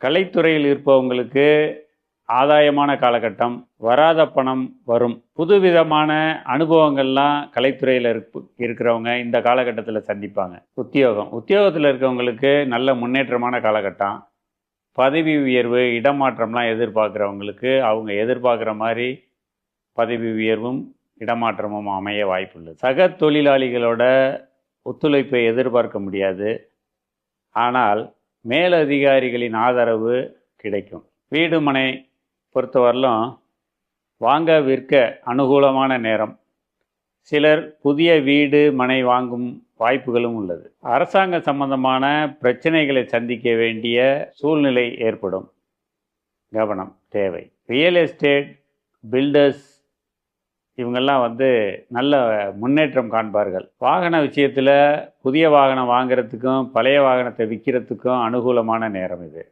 கலைத்துறையில் இருப்பவங்களுக்கு ஆதாயமான காலகட்டம், வராத பணம் வரும். புதுவிதமான அனுபவங்கள்லாம் கலைத்துறையில் இருக்கிறவங்க இந்த காலகட்டத்தில் சந்திப்பாங்க. உத்தியோகத்தில் இருக்கவங்களுக்கு நல்ல முன்னேற்றமான காலகட்டம். பதவி உயர்வு, இடமாற்றம்லாம் எதிர்பார்க்குறவங்களுக்கு அவங்க எதிர்பார்க்குற மாதிரி பதவி உயர்வும் இடமாற்றமும் அமைய வாய்ப்புள்ளது. சக தொழிலாளிகளோட ஒத்துழைப்பை எதிர்பார்க்க முடியாது, ஆனால் மேலதிகாரிகளின் ஆதரவு கிடைக்கும். வீடு மனை பொறுத்தவரையிலும் வாங்க விற்க அனுகூலமான நேரம். சிலர் புதிய வீடு மனை வாங்கும் வாய்ப்புகளும் உள்ளது. அரசாங்க சம்பந்தமான பிரச்சனைகளை சந்திக்க வேண்டிய சூழ்நிலை ஏற்படும். கவனம் தேவை. ரியல் எஸ்டேட், பில்டர்ஸ் இவங்கெல்லாம் நல்ல முன்னேற்றம் காண்பார்கள். வாகன விஷயத்தில் புதிய வாகனம் வாங்கிறதுக்கும் பழைய வாகனத்தை விற்கிறதுக்கும் அனுகூலமான நேரம் இது.